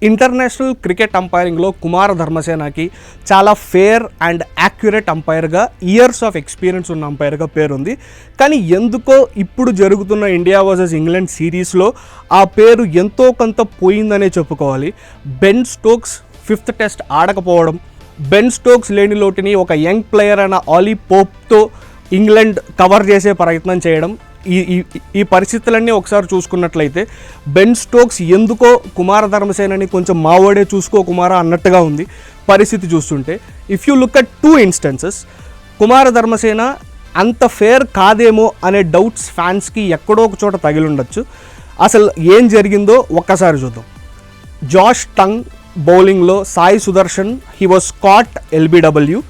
International cricket అంపైరింగ్లో Kumara ధర్మసేనకి చాలా fair and accurate అంపైర్గా ఇయర్స్ ఆఫ్ ఎక్స్పీరియన్స్ ఉన్న అంపైర్గా పేరుంది. కానీ ఎందుకో ఇప్పుడు జరుగుతున్న ఇండియా వర్సెస్ ఇంగ్లాండ్ సిరీస్లో ఆ పేరు ఎంతో కొంత పోయిందనే చెప్పుకోవాలి. బెన్ స్టోక్స్ 5th టెస్ట్ ఆడకపోవడం, బెన్ స్టోక్స్ లేని లోటుని ఒక యంగ్ ప్లేయర్ అయిన ఆలీ పోప్తో ఇంగ్లాండ్ కవర్ చేసే ప్రయత్నం చేయడం, ఈ పరిస్థితులన్నీ ఒకసారి చూసుకున్నట్లయితే బెన్ స్టోక్స్ ఎందుకో కుమార ధర్మసేనని కొంచెం మావోడే చూసుకో కుమార అన్నట్టుగా ఉంది పరిస్థితి చూస్తుంటే. If you look at 2 instances, Kumara Dharmasena అంత ఫేర్ కాదేమో అనే డౌట్స్ ఫ్యాన్స్కి ఎక్కడో ఒక చోట తగిలిండొచ్చు. అసలు ఏం జరిగిందో ఒక్కసారి చూద్దాం. జాష్ టంగ్ బౌలింగ్లో Sai Sudharsan he was caught LBW.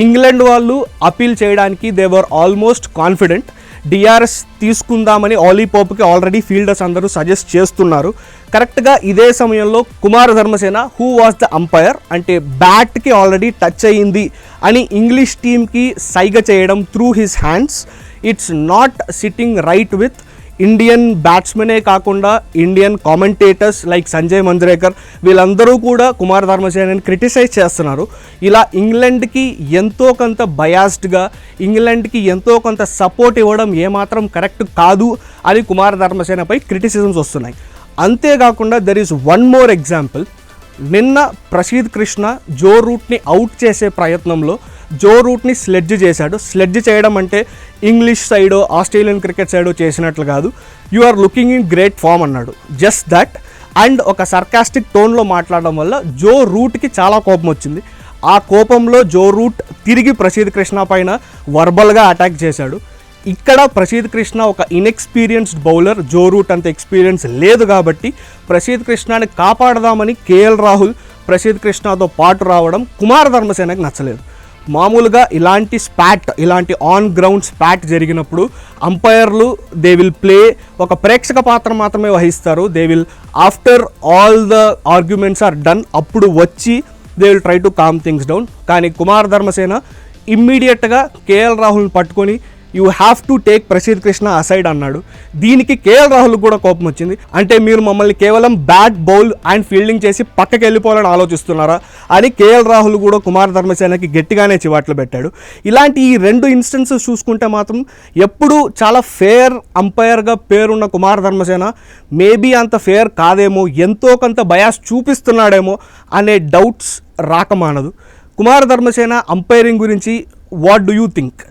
England వాళ్ళు అపీల్ చేయడానికి they were almost confident. DRS తీసుకుందామని ఆలీ పోప్కి ఆల్రెడీ ఫీల్డర్స్ అందరూ సజెస్ట్ చేస్తున్నారు. కరెక్ట్గా ఇదే సమయంలో Kumara Dharmasena who was the umpire అంటే బ్యాట్కి ఆల్రెడీ టచ్ అయ్యింది అని ఇంగ్లీష్ టీమ్కి సైగ చేయడం through his hands. It's not sitting right with Indian బ్యాట్స్మెనే కాకుండా Indian commentators like Sanjay Manjrekar వీళ్ళందరూ కూడా కుమార ధర్మసేనని క్రిటిసైజ్ చేస్తున్నారు. ఇలా ఇంగ్లాండ్కి ఎంతో కొంత బయాస్డ్గా, ఇంగ్లాండ్కి ఎంతో కొంత సపోర్ట్ ఇవ్వడం ఏమాత్రం కరెక్ట్ కాదు అని కుమార ధర్మసేనపై క్రిటిసిజమ్స్ వస్తున్నాయి. అంతేకాకుండా there is one more example. నిన్న ప్రసీద్ కృష్ణ జో రూట్ని అవుట్ చేసే ప్రయత్నంలో జో రూట్ని స్లెడ్జ్ చేశాడు. స్లెడ్జ్ చేయడం అంటే ఇంగ్లీష్ సైడో ఆస్ట్రేలియన్ క్రికెట్ సైడో చేసినట్లు కాదు. You are looking in great form అన్నాడు. Just that. అండ్ ఒక సర్కాస్టిక్ టోన్లో మాట్లాడడం వల్ల జో రూట్కి చాలా కోపం వచ్చింది. ఆ కోపంలో జో రూట్ తిరిగి ప్రసీద్ కృష్ణ పైన వర్బల్గా అటాక్ చేశాడు. ఇక్కడ ప్రసీద్ కృష్ణ ఒక ఇన్ఎక్స్పీరియన్స్డ్ బౌలర్, జో రూట్ అంత ఎక్స్పీరియన్స్ లేదు కాబట్టి ప్రసీద్ కృష్ణని కాపాడదామని కేఎల్ రాహుల్ ప్రసీద్ కృష్ణతో పాటు రావడం కుమార ధర్మసేనకి నచ్చలేదు. మామూలుగా ఇలాంటి ఆన్ గ్రౌండ్ స్పాట్ జరిగినప్పుడు అంపైర్లు దే విల్ ప్లే ఒక ప్రేక్షక పాత్ర మాత్రమే వహిస్తారు. They will after all the arguments are done అప్పుడు వచ్చి they will try to calm things down. కానీ కుమార ధర్మసేన ఇమ్మీడియట్గా కేఎల్ రాహుల్ని పట్టుకొని you have to take Prasidh Krishna aside అన్నాడు. దీనికి కేఎల్ రాహుల్ కూడా కోపం వచ్చింది. అంటే మీరు మమ్మల్ని కేవలం బ్యాట్ బౌల్ అండ్ ఫీల్డింగ్ చేసి పక్కకి వెళ్ళిపోవాలని ఆలోచిస్తున్నారా అని కేఎల్ రాహుల్ కూడా కుమార ధర్మసేనకి గట్టిగానే చివాట్లు పెట్టాడు. ఇలాంటి ఈ 2 ఇన్స్టెన్సెస్ చూసుకుంటే మాత్రం ఎప్పుడు చాలా ఫేర్ అంపైర్గా పేరున్న కుమార ధర్మసేన మేబీ అంత ఫేర్ కాదేమో, ఎంతో కొంత బయాస్ చూపిస్తున్నాడేమో అనే డౌట్స్ రాకమానదు. కుమార ధర్మసేన అంపైరింగ్ గురించి what do you think?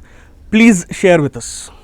Please share with us.